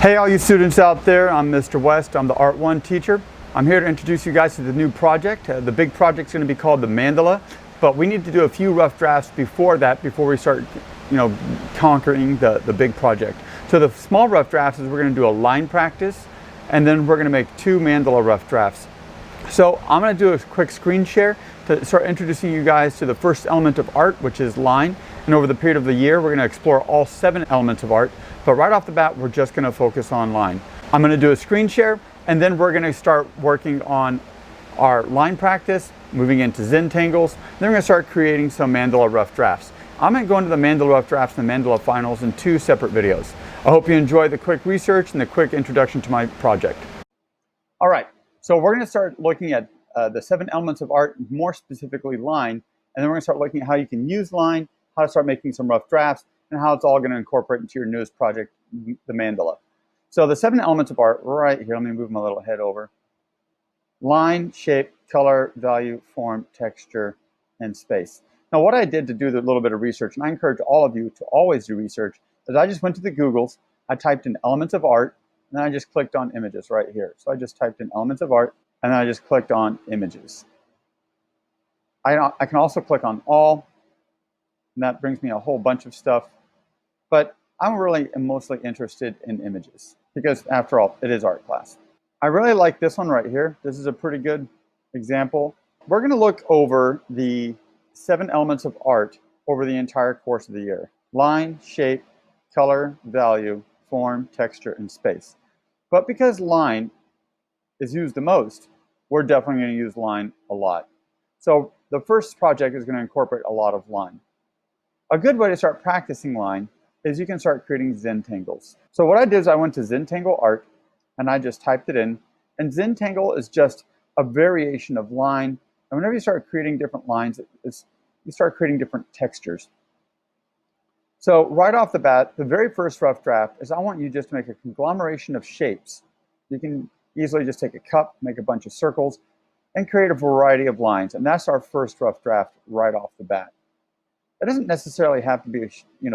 Hey all you students out there, I'm Mr. West, I'm the Art 1 teacher. I'm here to introduce you guys to the new project. The big project's going to be called the mandala, but we need to do a few rough drafts before we start conquering the big project. So the small rough drafts is we're going to do a line practice, and then we're going to make 2 mandala rough drafts. So I'm going to do a quick screen share to start introducing you guys to the first element of art, which is line. And over the period of the year, we're going to explore all 7 elements of art. But right off the bat, we're just going to focus on line. I'm going to do a screen share, and then we're going to start working on our line practice, moving into Zentangles. Then we're going to start creating some mandala rough drafts. I'm going to go into the mandala rough drafts and the mandala finals in 2 separate videos. I hope you enjoy the quick research and the quick introduction to my project. All right, so we're going to start looking at the 7 elements of art, more specifically line, and then we're going to start looking at how you can use line, how to start making some rough drafts, and how it's all going to incorporate into your newest project, the mandala. So the 7 elements of art right here, let me move my little head over. Line, shape, color, value, form, texture, and space. Now what I did to do a little bit of research, and I encourage all of you to always do research, is I just went to the Googles, I typed in elements of art, and then I just clicked on images right here. So I just typed in elements of art, and then I just clicked on images. I can also click on all, and that brings me a whole bunch of stuff. But I'm really mostly interested in images because, after all, it is art class. I really like this one right here. This is a pretty good example. We're going to look over the 7 elements of art over the entire course of the year. Line, shape, color, value, form, texture, and space. But because line is used the most, we're definitely going to use line a lot. So the first project is going to incorporate a lot of line. A good way to start practicing line is you can start creating Zentangles. So what I did is I went to Zentangle Art and I just typed it in. And Zentangle is just a variation of line. And whenever you start creating different lines, you start creating different textures. So right off the bat, the very first rough draft is I want you just to make a conglomeration of shapes. You can easily just take a cup, make a bunch of circles, and create a variety of lines. And that's our first rough draft right off the bat. It doesn't necessarily have to be,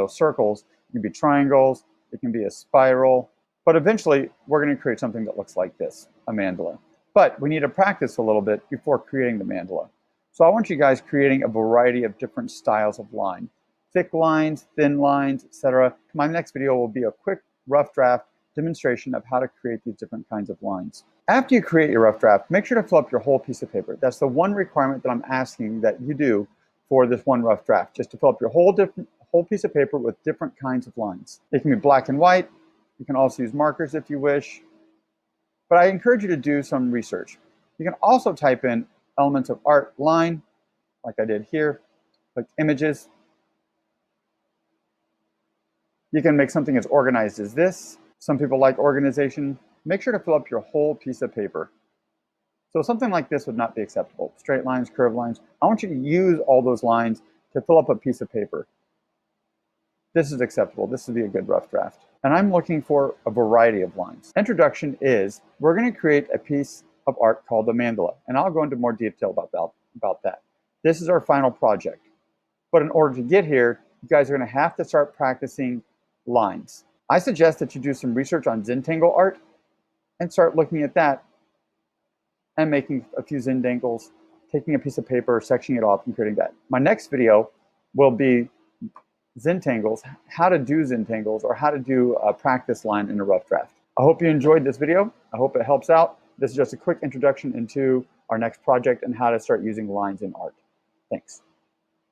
circles. It can be triangles. It can be a spiral. But eventually, we're going to create something that looks like this, a mandala. But we need to practice a little bit before creating the mandala. So I want you guys creating a variety of different styles of line. Thick lines, thin lines, etc. My next video will be a quick rough draft demonstration of how to create these different kinds of lines. After you create your rough draft, make sure to fill up your whole piece of paper. That's the one requirement that I'm asking that you do for this one rough draft, just to fill up your whole piece of paper with different kinds of lines. It can be black and white. You can also use markers if you wish. But I encourage you to do some research. You can also type in elements of art line, like I did here, like images. You can make something as organized as this. Some people like organization. Make sure to fill up your whole piece of paper. So something like this would not be acceptable. Straight lines, curved lines. I want you to use all those lines to fill up a piece of paper. This is acceptable. This would be a good rough draft. And I'm looking for a variety of lines. Introduction is, we're going to create a piece of art called the mandala. And I'll go into more detail about that. This is our final project. But in order to get here, you guys are going to have to start practicing lines. I suggest that you do some research on Zentangle art and start looking at that and making a few Zentangles, taking a piece of paper, sectioning it off, and creating that. My next video will be Zentangles, how to do Zentangles, or how to do a practice line in a rough draft. I hope you enjoyed this video. I hope it helps out. This is just a quick introduction into our next project and how to start using lines in art. Thanks.